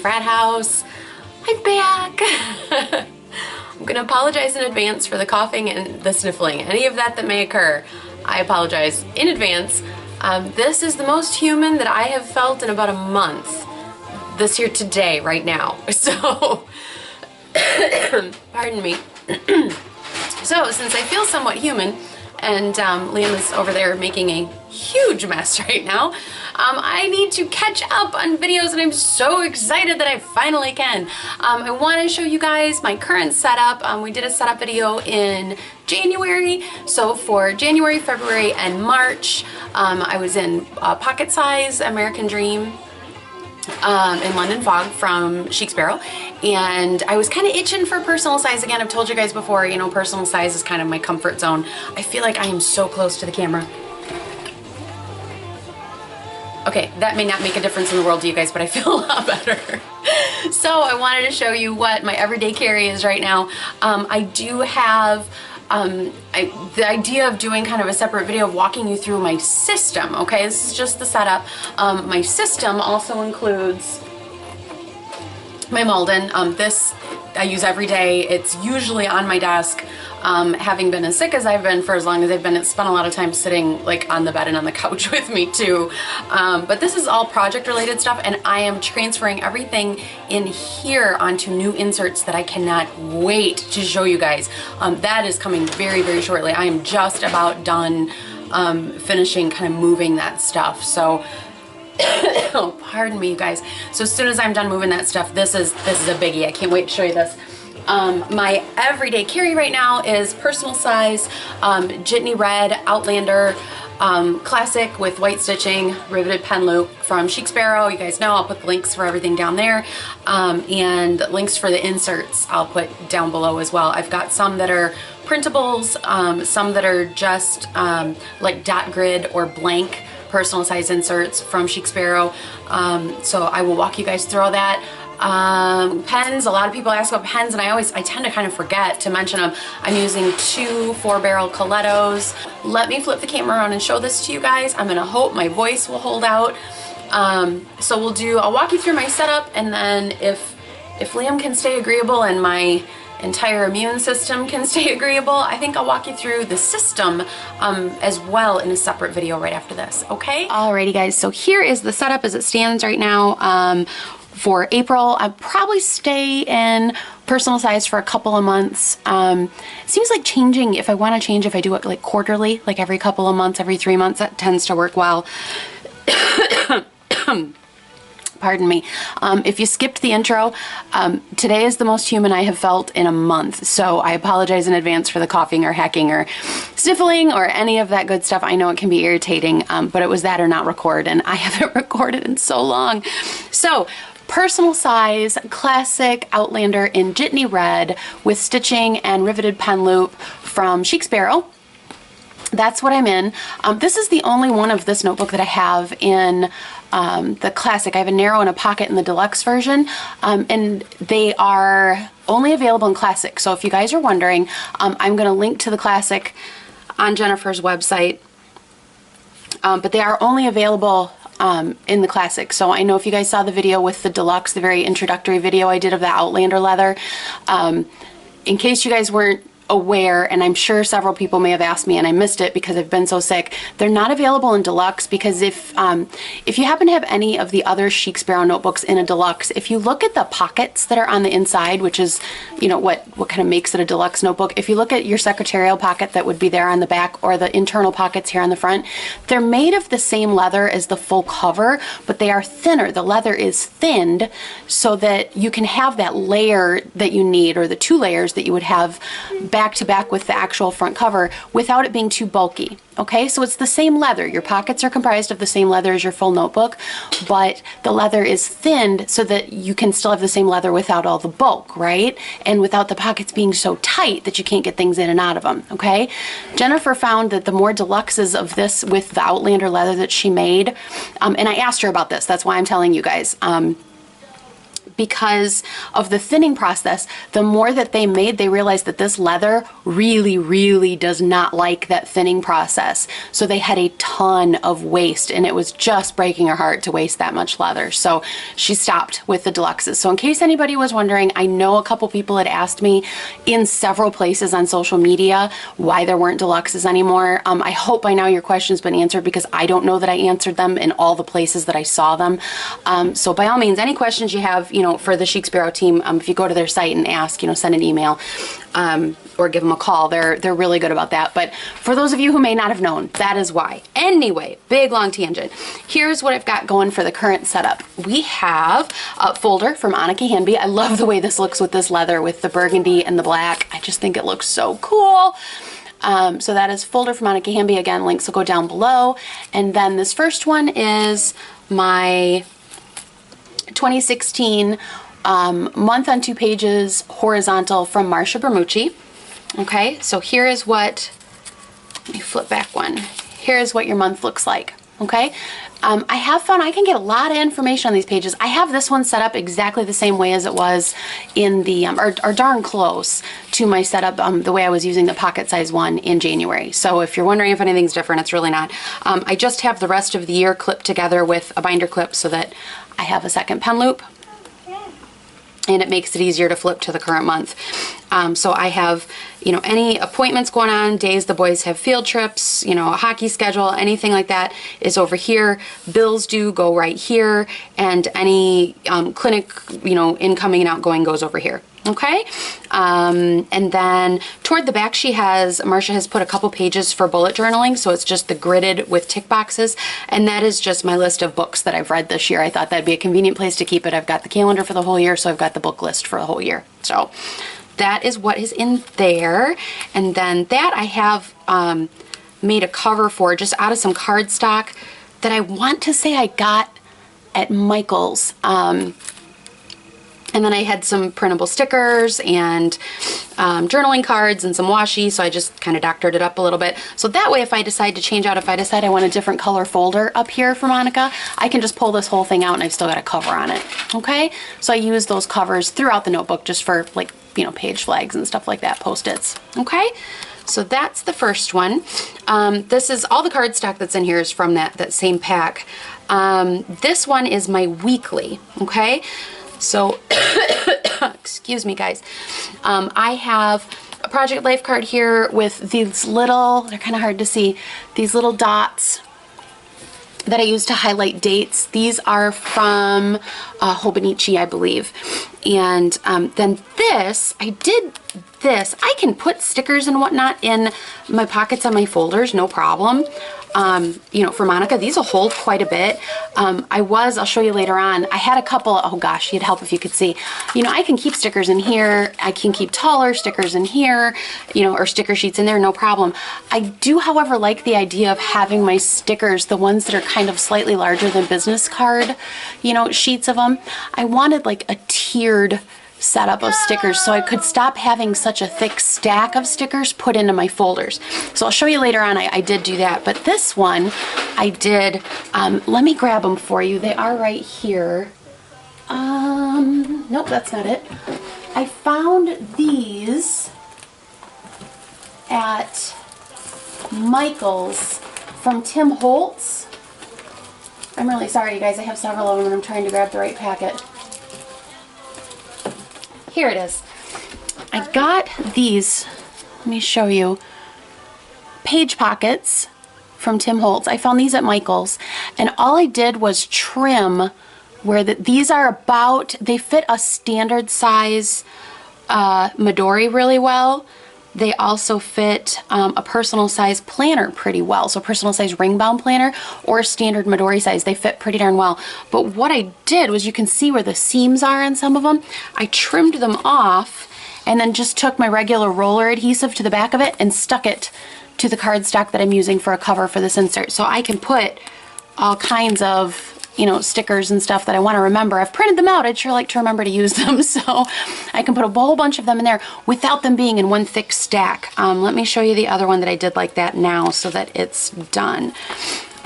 frat house. I'm back. I'm gonna apologize in advance for the coughing and the sniffling. Any of that may occur, I apologize in advance. This is the most human that I have felt in about a month. This here today, right now. So, pardon me. So, since I feel somewhat human, and Liam is over there making a huge mess right now, I need to catch up on videos, and I'm so excited that I finally can. I want to show you guys my current setup. We did a setup video in January, so for January, February, and March, I was in Pocket Size American Dream in London Fog from Chic, Sparrow, and I was kind of itching for personal size again. I've told you guys before, you know, personal size is kind of my comfort zone. I feel like I am so close to the camera. Okay, that may not make a difference in the world to you guys, but I feel a lot better. So I wanted to show you what my everyday carry is right now. I do have the idea of doing kind of a separate video of walking you through my system, okay? This is just the setup. My system also includes my Malden. This I use every day. It's usually on my desk. Having been as sick as I've been for as long as I've been, it's spent a lot of time sitting like on the bed and on the couch with me too. But this is all project related stuff, and I am transferring everything in here onto new inserts that I cannot wait to show you guys. That is coming very, very shortly. I am just about done finishing kind of moving that stuff. So oh, pardon me, you guys. So as soon as I'm done moving that stuff, this is a biggie. I can't wait to show you this. My everyday carry right now is personal size, Jitney red Outlander classic with white stitching, riveted pen loop from Chic Sparrow. You guys know I'll put the links for everything down there, and links for the inserts I'll put down below as well. I've got some that are printables, some that are just like dot grid or blank personal size inserts from Chic Sparrow. So I will walk you guys through all that. Pens, a lot of people ask about pens, and I tend to kind of forget to mention them. I'm using 2 4-barrel Colettos. Let me flip the camera around and show this to you guys. I'm gonna hope my voice will hold out. So I'll walk you through my setup, and then if Liam can stay agreeable and my entire immune system can stay agreeable, I think I'll walk you through the system as well in a separate video right after this, okay? Alrighty guys, so here is the setup as it stands right now. For April, I'll probably stay in personal size for a couple of months. It seems like changing, if I want to change, if I do it like quarterly, like every couple of months, every 3 months, that tends to work well. Pardon me. If you skipped the intro, today is the most human I have felt in a month, so I apologize in advance for the coughing or hacking or sniffling or any of that good stuff. I know it can be irritating, but it was that or not record, and I haven't recorded in so long. So, personal size, classic Outlander in Jitney red with stitching and riveted pen loop from Chic Sparrow. That's what I'm in. This is the only one of this notebook that I have in the classic. I have a narrow and a pocket in the deluxe version, and they are only available in classic. So if you guys are wondering, I'm going to link to the classic on Jennifer's website, but they are only available in the classic. So I know if you guys saw the video with the deluxe, the very introductory video I did of the Outlander leather, in case you guys weren't aware, and I'm sure several people may have asked me and I missed it because I've been so sick, they're not available in deluxe because if you happen to have any of the other Chic Sparrow notebooks in a deluxe, if you look at the pockets that are on the inside, which is, you know, what kind of makes it a deluxe notebook, if you look at your secretarial pocket that would be there on the back or the internal pockets here on the front, they're made of the same leather as the full cover, but they are thinner. The leather is thinned so that you can have that layer that you need, or the 2 layers that you would have back to back with the actual front cover without it being too bulky. Okay, so it's the same leather. Your pockets are comprised of the same leather as your full notebook, but the leather is thinned so that you can still have the same leather without all the bulk, right? And without the pockets being so tight that you can't get things in and out of them, okay? Jennifer found that the more deluxes of this with the Outlander leather that she made, and I asked her about this, that's why I'm telling you guys, because of the thinning process, the more that they made, they realized that this leather really, really does not like that thinning process. So they had a ton of waste, and it was just breaking her heart to waste that much leather. So she stopped with the deluxes. So in case anybody was wondering, I know a couple people had asked me in several places on social media why there weren't deluxes anymore. I hope by now your question's been answered, because I don't know that I answered them in all the places that I saw them. So by all means, any questions you have, you know, for the Chic Sparrow team, if you go to their site and ask, you know, send an email or give them a call. They're really good about that. But for those of you who may not have known, that is why. Anyway, big long tangent. Here's what I've got going for the current setup. We have a folder from Annika Hanby. I love the way this looks with this leather, with the burgundy and the black. I just think it looks so cool. So that is folder from Annika Hanby. Again, links will go down below. And then this first one is my 2016 month on 2 pages horizontal from Marsha Bermucci. Okay, so here is what, let me flip back one. Here is what your month looks like. Okay, I have found I can get a lot of information on these pages. I have this one set up exactly the same way as it was in the, or darn close to my setup, the way I was using the pocket size one in January. So if you're wondering if anything's different, it's really not. I just have the rest of the year clipped together with a binder clip so that I have a second pen loop, and it makes it easier to flip to the current month. So I have, you know, any appointments going on, days the boys have field trips, you know, a hockey schedule, anything like that is over here. Bills due go right here, and any clinic, you know, incoming and outgoing goes over here. Okay, and then toward the back Marsha has put a couple pages for bullet journaling, so it's just the gridded with tick boxes, and that is just my list of books that I've read this year. I thought that'd be a convenient place to keep it. I've got the calendar for the whole year, so I've got the book list for the whole year. So that is what is in there, and then that I have made a cover for just out of some cardstock that I want to say I got at Michael's. And then I had some printable stickers and journaling cards and some washi, so I just kind of doctored it up a little bit. So that way, if I decide to change out, if I decide I want a different color folder up here for Monica, I can just pull this whole thing out and I've still got a cover on it. Okay, so I use those covers throughout the notebook just for, like, you know, page flags and stuff like that, Post-its. Okay, so that's the first one. This is all the cardstock that's in here is from that same pack. This one is my weekly. Okay. So, excuse me guys, I have a Project Life card here with these little, they're kind of hard to see, these little dots that I use to highlight dates. These are from Hobonichi, I believe. And then this, I can put stickers and whatnot in my pockets on my folders, no problem. You know, for Monica, these will hold quite a bit. I'll show you later on, I had a couple, oh gosh, it'd help if you could see. You know, I can keep stickers in here, I can keep taller stickers in here, you know, or sticker sheets in there, no problem. I do, however, like the idea of having my stickers, the ones that are kind of slightly larger than business card, you know, sheets of them. I wanted like a tiered setup of stickers so I could stop having such a thick stack of stickers put into my folders. So I'll show you later on, I did do that. But this one I did, let me grab them for you. They are right here. Nope, that's not it. I found these at Michael's from Tim Holtz. I'm really sorry, you guys. I have several of them and I'm trying to grab the right packet. Here it is. I got these, let me show you, page pockets from Tim Holtz. I found these at Michael's, and all I did was trim where these are about, they fit a standard size Midori really well. They also fit a personal size planner pretty well. So personal size ring bound planner or standard Midori size, they fit pretty darn well. But what I did was, you can see where the seams are on some of them. I trimmed them off and then just took my regular roller adhesive to the back of it and stuck it to the cardstock that I'm using for a cover for this insert. So I can put all kinds of, you know, stickers and stuff that I want to remember. I've printed them out. I'd sure like to remember to use them. So I can put a whole bunch of them in there without them being in one thick stack. Let me show you the other one that I did like that now so that it's done.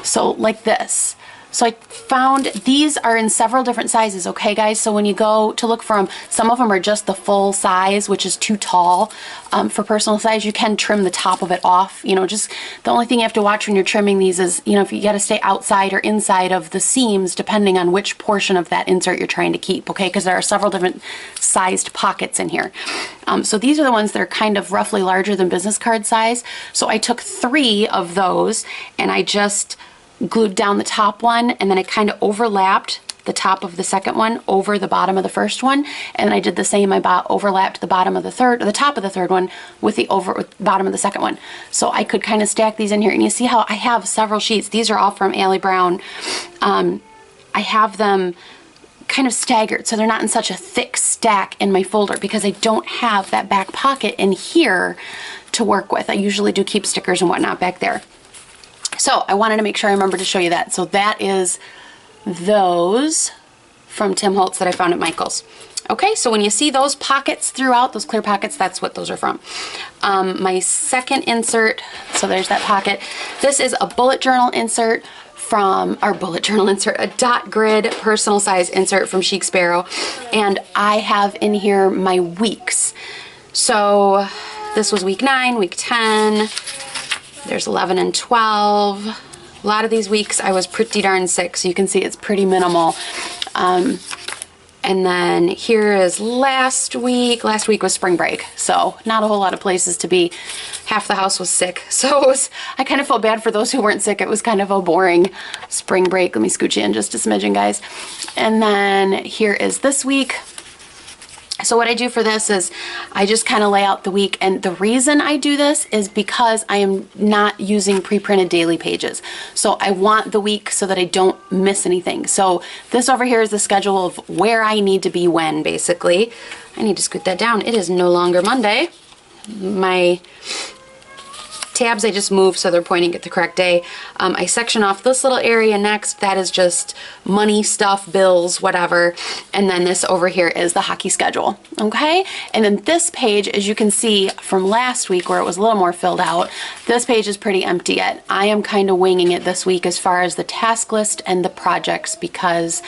So like this. So I found these are in several different sizes, okay guys? So when you go to look for them, some of them are just the full size, which is too tall for personal size. You can trim the top of it off. You know, just the only thing you have to watch when you're trimming these is, you know, if you got to stay outside or inside of the seams, depending on which portion of that insert you're trying to keep, okay? Because there are several different sized pockets in here. So these are the ones that are kind of roughly larger than business card size. So I took 3 of those and I just glued down the top one, and then I kind of overlapped the top of the second one over the bottom of the first one, and I did the same. I overlapped the bottom of the top of the third one with the bottom of the second one. So I could kind of stack these in here, and you see how I have several sheets. These are all from Allie Brown. I have them kind of staggered so they're not in such a thick stack in my folder because I don't have that back pocket in here to work with. I usually do keep stickers and whatnot back there. So I wanted to make sure I remember to show you that. So that is those from Tim Holtz that I found at Michael's. Okay, so when you see those pockets throughout, those clear pockets, that's what those are from. My second insert, so there's that pocket. This is a bullet journal insert from our a dot grid personal size insert from Chic Sparrow. And I have in here my weeks. So this was week 9, week 10. There's 11 and 12. A lot of these weeks I was pretty darn sick, so you can see it's pretty minimal. And then here is last week. Last week was spring break, so not a whole lot of places to be. Half the house was sick, so I kind of felt bad for those who weren't sick. It was kind of a boring spring break. Let me scooch you in just a smidgen, guys. And then here is this week. So what I do for this is I just kind of lay out the week, and the reason I do this is because I am not using pre-printed daily pages. So I want the week so that I don't miss anything. So this over here is the schedule of where I need to be when, basically. I need to scoot that down. It is no longer Monday. My tabs I just moved so they're pointing at the correct day. I section off this little area next. That is just money stuff, bills, whatever. And then this over here is the hockey schedule. Okay? And then this page, as you can see from last week where it was a little more filled out, this page is pretty empty yet. I am kind of winging it this week as far as the task list and the projects because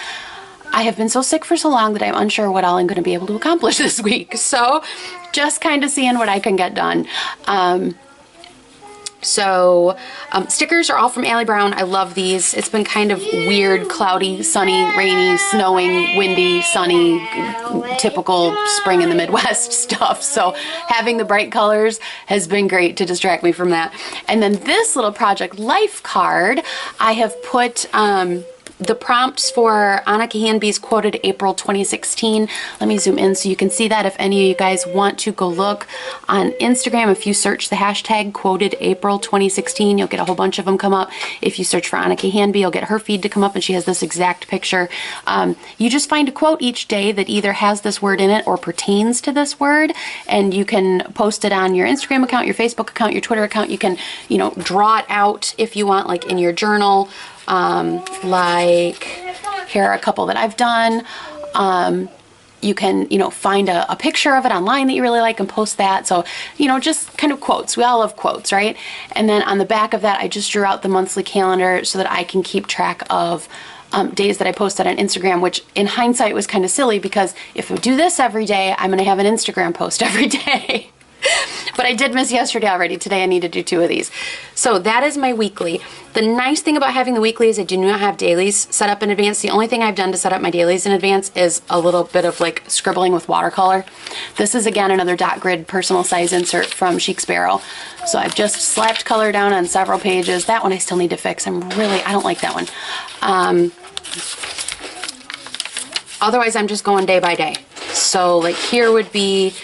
I have been so sick for so long that I'm unsure what all I'm going to be able to accomplish this week. So just kind of seeing what I can get done. Stickers are all from Allie Brown. I love these. It's been kind of weird, cloudy, sunny, rainy, snowing, windy, sunny, typical spring in the Midwest stuff. So having the bright colors has been great to distract me from that. And then this little project life card, I have put the prompts for Annika Hanby's quoted April 2016. Let me zoom in so you can see that. If any of you guys want to go look on Instagram, if you search the hashtag quoted April 2016, you'll get a whole bunch of them come up. If you search for Annika Hanby, you'll get her feed to come up, and she has this exact picture. You just find a quote each day that either has this word in it or pertains to this word, and you can post it on your Instagram account, your Facebook account, your Twitter account. You can, you know, draw it out if you want, like in your journal. Like here are a couple that I've done. You can, you know, find a picture of it online that you really like and post that. So, you know, just kind of quotes. We all love quotes, right? And then on the back of that, I just drew out the monthly calendar so that I can keep track of days that I posted on Instagram, which in hindsight was kind of silly because if I do this every day, I'm going to have an Instagram post every day. But I did miss yesterday already. Today I need to do 2 of these. So that is my weekly. The nice thing about having the weekly is I do not have dailies set up in advance. The only thing I've done to set up my dailies in advance is a little bit of like scribbling with watercolor. This is again another dot grid personal size insert from Chic Sparrow. So I've just slapped color down on several pages. That one I still need to fix. I don't like that one. Otherwise I'm just going day by day. So like here would be,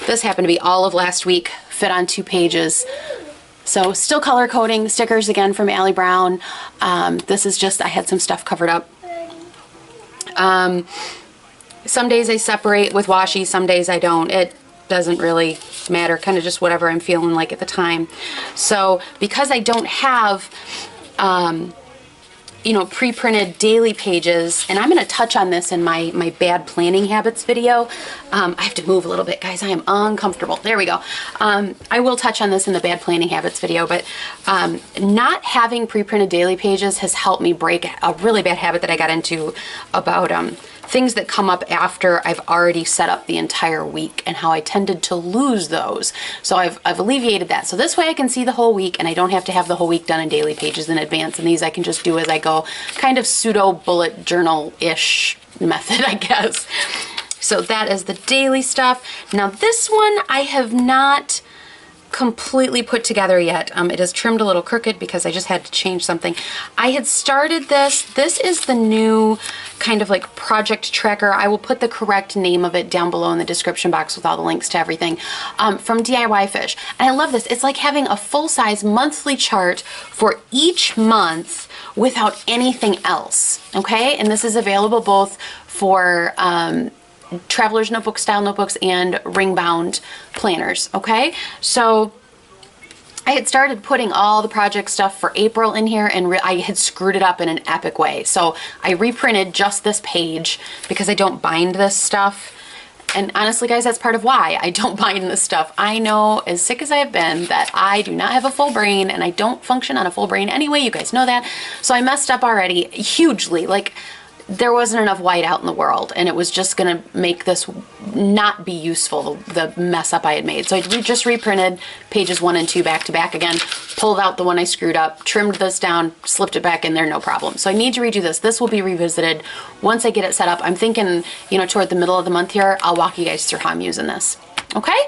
this happened to be all of last week, fit on 2 pages. So still color coding, stickers again from Allie Brown. This is just, I had some stuff covered up. Some days I separate with washi, some days I don't. It doesn't really matter, kind of just whatever I'm feeling like at the time. So because I don't have you know, pre-printed daily pages, and I'm going to touch on this in my bad planning habits video. I have to move a little bit, guys. I am uncomfortable. There we go. I will touch on this in the bad planning habits video, but not having pre-printed daily pages has helped me break a really bad habit that I got into about things that come up after I've already set up the entire week, and how I tended to lose those. So I've alleviated that. So this way I can see the whole week, and I don't have to have the whole week done in daily pages in advance. And these I can just do as I go, kind of pseudo bullet journal-ish method, I guess. So that is the daily stuff. Now this one I have not completely put together yet. It is trimmed a little crooked because I just had to change something. I had started this. This is the new kind of like project tracker. I will put the correct name of it down below in the description box with all the links to everything, from DIY Fish. And I love this. It's like having a full-size monthly chart for each month without anything else. Okay? And this is available both for traveler's notebook style notebooks and ring bound planners. Okay, so I had started putting all the project stuff for April in here, and I had screwed it up in an epic way. So I reprinted just this page because I don't bind this stuff. And honestly, guys, that's part of why I don't bind this stuff. I know, as sick as I have been, that I do not have a full brain, and I don't function on a full brain anyway. You guys know that. So I messed up already hugely. Like, there wasn't enough white out in the world, and it was just going to make this not be useful, the mess up I had made. So I just reprinted pages 1 and 2 back to back again, pulled out the one I screwed up, trimmed this down, slipped it back in there, no problem. So I need to redo this. This will be revisited once I get it set up. I'm thinking, you know, toward the middle of the month here, I'll walk you guys through how I'm using this. Okay?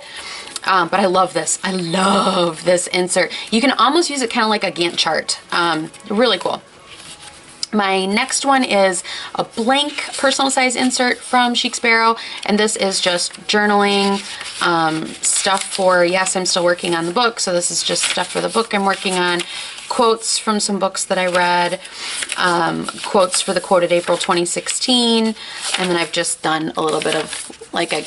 But I love this. I love this insert. You can almost use it kind of like a Gantt chart. Really cool. My next one is a blank personal size insert from Chic Sparrow, and this is just journaling stuff for, yes, I'm still working on the book, so this is just stuff for the book I'm working on, quotes from some books that I read, quotes for the Quoted April 2016, and then I've just done a little bit of like I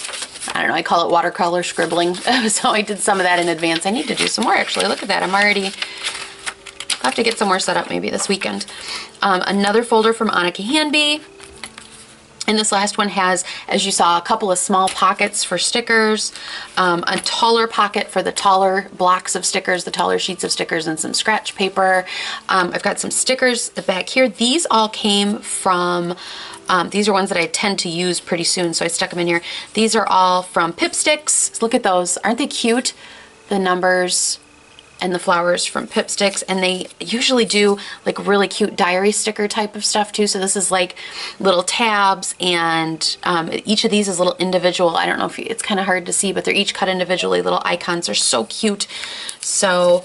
don't know, I call it watercolor scribbling, so I did some of that in advance. I need to do some more actually. Look at that, I'm already... I'll have to get some more set up maybe this weekend. Another folder from Annika Hanby. And this last one has, as you saw, a couple of small pockets for stickers, a taller pocket for the taller blocks of stickers, the taller sheets of stickers, and some scratch paper. I've got some stickers back here. These all came from, these are ones that I tend to use pretty soon, so I stuck them in here. These are all from Pipsticks. Look at those. Aren't they cute? The numbers and the flowers from Pipsticks, and they usually do like really cute diary sticker type of stuff too. So this is like little tabs, and each of these is little individual, I don't know if it's kind of hard to see, but they're each cut individually, little icons. Are so cute. So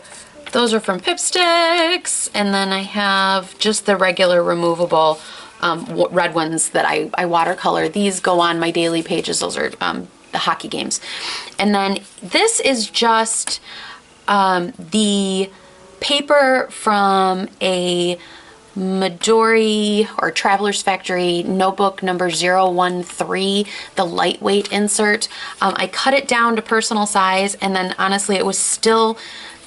those are from Pipsticks, and then I have just the regular removable red ones that I watercolor. These go on my daily pages. Those are the hockey games. And then this is just the paper from a Midori or Traveler's Factory notebook number 013, the lightweight insert. I cut it down to personal size, and then honestly it was still,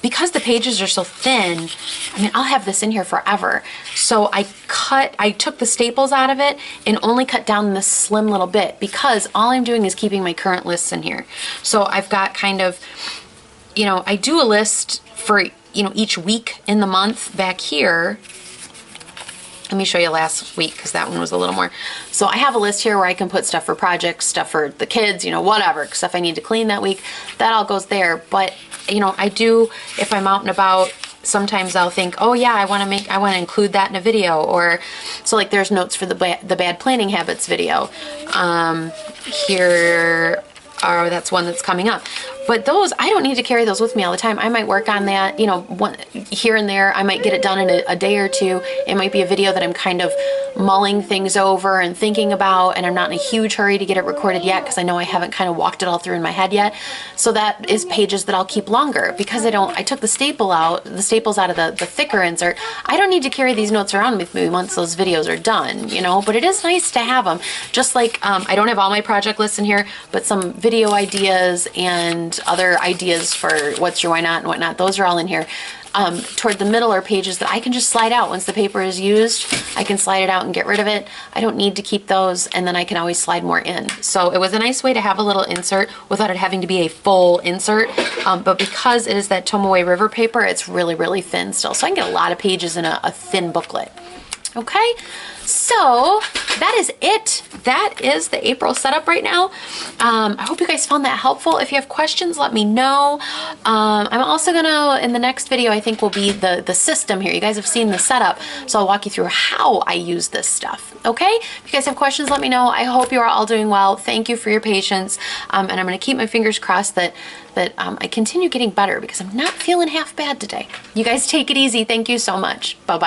because the pages are so thin, I mean, I'll have this in here forever. So I took the staples out of it and only cut down this slim little bit, because all I'm doing is keeping my current lists in here. So I've got kind of, you know, I do a list for, you know, each week in the month back here. Let me show you last week, because that one was a little more. So I have a list here where I can put stuff for projects, stuff for the kids, you know, whatever, stuff I need to clean that week. That all goes there. But, you know, I do, if I'm out and about, sometimes I'll think, oh yeah, I want to include that in a video. Or, so like there's notes for the bad planning habits video. Here are, that's one that's coming up. But those, I don't need to carry those with me all the time. I might work on that, you know, here and there. I might get it done in a day or two. It might be a video that I'm kind of mulling things over and thinking about, and I'm not in a huge hurry to get it recorded yet, because I know I haven't kind of walked it all through in my head yet. So that is pages that I'll keep longer, because I took the staples out of the thicker insert. I don't need to carry these notes around with me once those videos are done, you know, but it is nice to have them. Just like, I don't have all my project lists in here, but some video ideas and other ideas for what's your why not and whatnot, those are all in here. toward the middle are pages that I can just slide out. Once the paper is used, I can slide it out and get rid of it. I don't need to keep those, and then I can always slide more in. So it was a nice way to have a little insert without it having to be a full insert, but because it is that Tomoe River paper, it's really, really thin still. So I can get a lot of pages in a thin booklet. Okay, so that is it. That is the April setup right now. I hope you guys found that helpful. If you have questions, let me know. I'm also gonna, in the next video, I think will be the system here. You guys have seen the setup, so I'll walk you through how I use this stuff, okay? If you guys have questions, let me know. I hope you are all doing well. Thank you for your patience, and I'm gonna keep my fingers crossed that I continue getting better because I'm not feeling half bad today. You guys take it easy. Thank you so much. Bye-bye.